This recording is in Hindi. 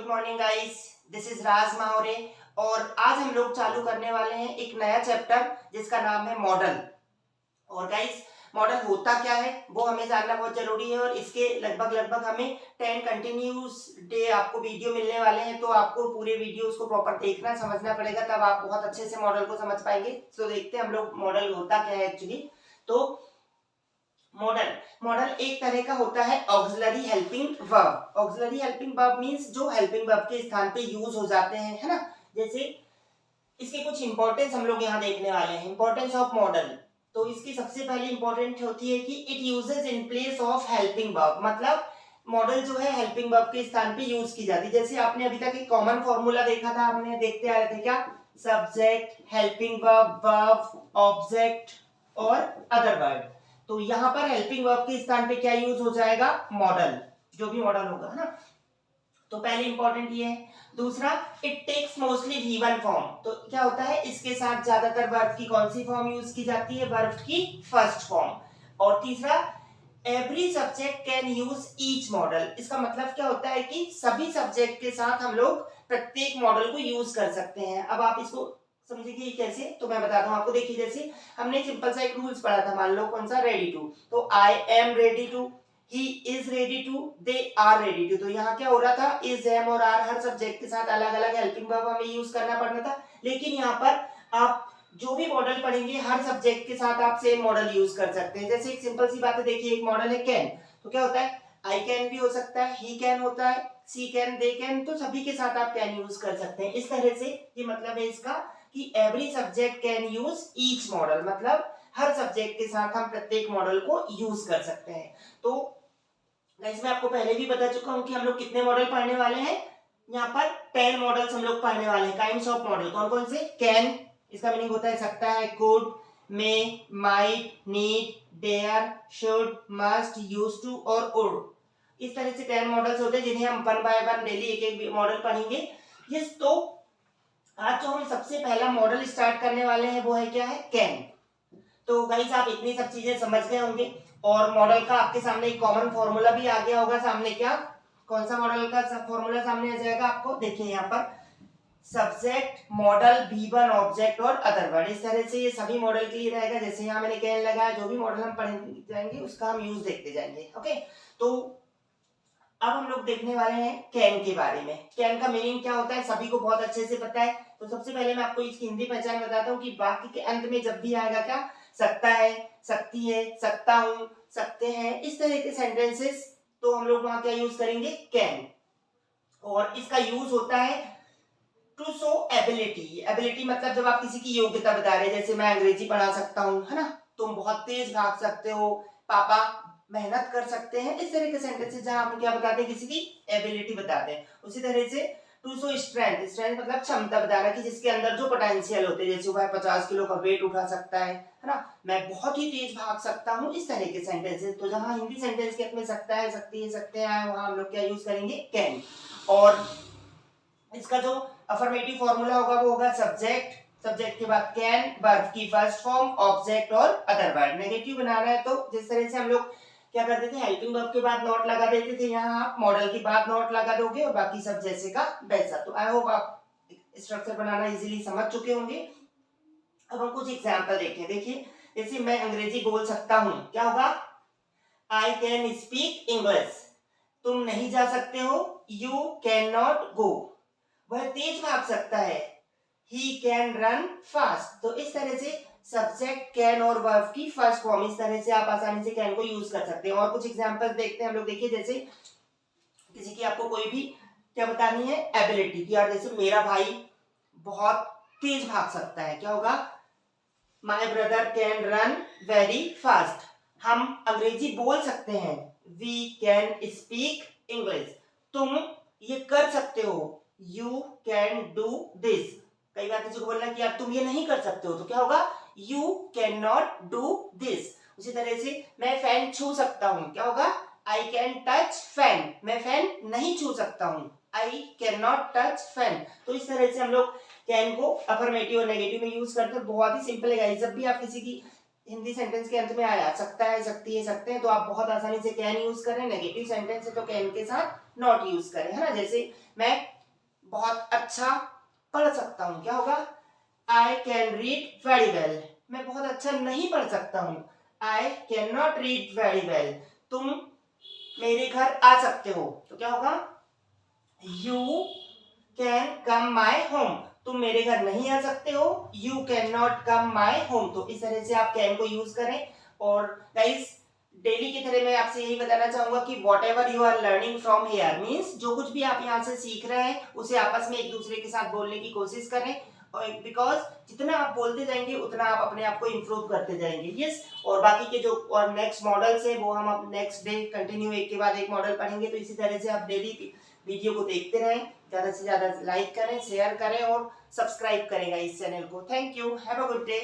Good morning guys, this is Raj Mahaure और आज हम लोग चालू करने वाले हैं एक नया चैप्टर जिसका नाम है मॉडल। और गाइस, मॉडल होता क्या है वो हमें जानना बहुत जरूरी है और इसके लगभग हमें 10 कंटिन्यूस डे आपको वीडियो मिलने वाले हैं, तो आपको पूरे वीडियोस को प्रॉपर देखना समझना पड़ेगा, तब आप बहुत अच्छे से मॉडल को समझ पाएंगे। तो देखते हैं हम लोग मॉडल होता क्या है एक्चुअली। तो मॉडल एक तरह का होता है auxiliary helping verb. Auxiliary helping verb means जो हेल्पिंग वर्ब के स्थान पे यूज हो जाते हैं, है ना। जैसे इसके कुछ इंपॉर्टेंस हम लोग यहाँ देखने वाले हैं। इंपॉर्टेंस ऑफ मॉडल, तो इसकी सबसे पहली इंपॉर्टेंट होती है कि it uses in place of helping verb. मतलब मॉडल जो है हेल्पिंग वर्ब के स्थान पे यूज की जाती है। जैसे आपने अभी तक एक कॉमन फॉर्मूला देखा था, हमने देखते आ रहे थे क्या, subject, helping verb, verb, object और अदर वर्ब। तो यहाँ पर हेल्पिंग वर्ब के स्थान पे क्या यूज हो जाएगा, मॉडल, जो भी मॉडल होगा, है ना। तो पहले इंपॉर्टेंट ये है। दूसरा, it takes mostly V1 form. तो क्या होता है, इसके साथ ज्यादातर वर्ब की कौन सी फॉर्म यूज की जाती है, वर्ब की फर्स्ट फॉर्म। और तीसरा, every subject can use each model. इसका मतलब क्या होता है कि सभी सब्जेक्ट के साथ हम लोग प्रत्येक मॉडल को यूज कर सकते हैं। अब आप इसको समझिए कैसे, तो मैं बताता हूँ आपको। देखिए, जैसे हमने सिंपल सा एक रूल्स पढ़ा था, मान लो कौन सा, रेडी टू। तो I am ready to, he is ready to, they are ready to. तो यहाँ क्या हो रहा था, इज, एम और आर हर सब्जेक्ट के साथ अलग अलग हेल्पिंग वर्ब हमें यूज करना पड़ना था। लेकिन यहाँ पर आप जो भी मॉडल पढ़ेंगे हर सब्जेक्ट के साथ आप सेम मॉडल यूज कर सकते हैं। जैसे एक सिंपल सी बात है, देखिए एक मॉडल है कैन, तो क्या होता है, आई कैन भी हो सकता है, ही कैन होता है, सी कैन, दे कैन, तो सभी के साथ आप कैन यूज कर सकते हैं। इस तरह से ये मतलब है इसका कि every subject can use each model, मतलब हर सब्जेक्ट के साथ हम प्रत्येक मॉडल को यूज कर सकते हैं। तो गाइस, मैं आपको पहले भी बता चुका हूं कि हम लोग कितने मॉडल पढ़ने वाले हैं। यहाँ पर 10 मॉडल्स हम लोग पढ़ने वाले हैं। काइंड्स ऑफ मॉडल कौन कौन से, कैन, इसका मीनिंग होता है सकता है, could, may, might, need, dare, should, must, use to और वुड। इस तरह से 10 मॉडल्स होते हैं जिन्हें हम वन बाय वन डेली एक एक मॉडल पढ़ेंगे। यस, तो आज जो हम सबसे पहला मॉडल स्टार्ट करने वाले हैं वो है क्या है, कैन। तो गाइस, आप इतनी सब चीजें समझ गए होंगे और मॉडल का आपके सामने एक कॉमन फॉर्मूला भी आ गया होगा सामने। क्या, कौन सा मॉडल का फॉर्मूला सामने आ जाएगा आपको, देखिए यहाँ पर सब्जेक्ट, मॉडल, V1, ऑब्जेक्ट और अदर वर्ड। इस तरह से ये सभी मॉडल के लिए रहेगा। जैसे यहाँ मैंने कैन लगाया, जो भी मॉडल हम पढ़ने जाएंगे उसका हम यूज देखते जाएंगे। ओके, तो अब हम लोग देखने वाले हैं कैन के बारे में। कैन का मीनिंग क्या होता है सभी को बहुत अच्छे से पता है। तो सबसे पहले मैं आपको इसकी हिंदी पहचान बताता हूँ कि वाक्य के अंत में जब भी आएगा क्या, सकता है, सकती है, सकता हूँ, सकते हैं, इस तरह के सेंटेंसेस, तो हम लोग वहां क्या यूज करेंगे, कैन। और इसका यूज होता है टू शो एबिलिटी। एबिलिटी मतलब जब आप किसी की योग्यता बता रहे हैं, जैसे मैं अंग्रेजी पढ़ा सकता हूँ, है ना, तुम बहुत तेज भाग सकते हो, पापा मेहनत कर सकते हैं, इस तरह के सेंटेंसेस जहां हम क्या बताते हैं, किसी की एबिलिटी बताते हैं। उसी तरह से टू शो स्ट्रेंथ, स्ट्रेंथ मतलब क्षमता बताना कि जिसके अंदर जो पोटेंशियल होते हैं, जैसे वह 50 किलो का वेट उठा सकता है ना, मैं बहुत ही तेज भाग सकता हूँ, इस तरह के सेंटेंसेस। तो जहां हिंदी सेंटेंस के में सकता है, सकती है, सकते हैं, वहां हम लोग क्या यूज करेंगे, कैन। और इसका जो अफर्मेटिव फॉर्मूला होगा वो होगा सब्जेक्ट, सब्जेक्ट के बाद कैन, वर्ब की फर्स्ट फॉर्म, ऑब्जेक्ट और अदर वर्ब। नेगेटिव बनाना है तो जिस तरह से हम लोग क्या करते थे, हेल्पिंग वर्ब के बाद नॉट लगा देते थे, यहाँ आप मॉडल के बाद नॉट लगा दोगे और बाकी सब जैसे का वैसा। तो आई होप आप स्ट्रक्चर बनाना इजीली समझ चुके होंगे। अब हम कुछ एग्जांपल देखें। देखिए, जैसे मैं अंग्रेजी बोल सकता हूँ, क्या होगा, आई कैन स्पीक इंग्लिश। तुम नहीं जा सकते हो, यू कैन नॉट गो। वह तेज भाग सकता है, ही कैन रन फास्ट। तो इस तरह से सब्जेक्ट, कैन और वर्ब की फर्स्ट फॉर्म, इस तरह से आप आसानी से कैन को यूज कर सकते हैं। और कुछ एग्जांपल देखते हैं हम लोग। देखिए, जैसे किसी की आपको कोई भी क्या बतानी है, एबिलिटी की, यार जैसे मेरा भाई बहुत तेज भाग सकता है, क्या होगा, my brother can run very fast. हम अंग्रेजी बोल सकते हैं, वी कैन स्पीक इंग्लिश। तुम ये कर सकते हो, यू कैन डू दिस। कई बार किसी को बोलना कि यार तुम ये नहीं कर सकते हो, तो क्या होगा, you can not do this. उसी तरह से मैं फैन छू सकता हूं, क्या होगा, आई कैन टच फैन। मैं फैन नहीं छू सकता हूं, I can not touch fan. तो इस तरह से हम लोग कैन को अफर्मेटिव और नेगेटिव में यूज करते हैं। बहुत ही सिंपल है गाइस। जब भी आप किसी की हिंदी सेंटेंस के अंत में आया सकता है, सकती है, सकते हैं, तो आप बहुत आसानी से कैन यूज करें। नेगेटिव सेंटेंस है तो कैन के साथ नॉट यूज करें, है ना। जैसे मैं बहुत अच्छा पढ़ सकता हूँ, क्या होगा? I can read very well. मैं बहुत अच्छा नहीं पढ़ सकता हूँ, I can not read very well. तुम मेरे घर आ सकते हो, तो क्या होगा? You can come my home. तुम मेरे घर नहीं आ सकते हो, you can not come my home. तो इस तरह से आप कैन को यूज करें। और गाइस, डेली की तरह मैं आपसे यही बताना चाहूंगा कि whatever you are learning from here means जो कुछ भी आप यहाँ से सीख रहे हैं उसे आपस में एक दूसरे के साथ बोलने की कोशिश करें। और बिकॉज जितना आप बोलते जाएंगे उतना आप अपने आप को इम्प्रूव करते जाएंगे। यस। और बाकी के जो और नेक्स्ट मॉडल्स है वो हम नेक्स्ट डे कंटिन्यू एक के बाद एक मॉडल पढ़ेंगे। तो इसी तरह से आप डेली वीडियो को देखते रहें, ज्यादा से ज्यादा लाइक करें, शेयर करें और सब्सक्राइब करेगा इस चैनल को। Thank you, have a good day.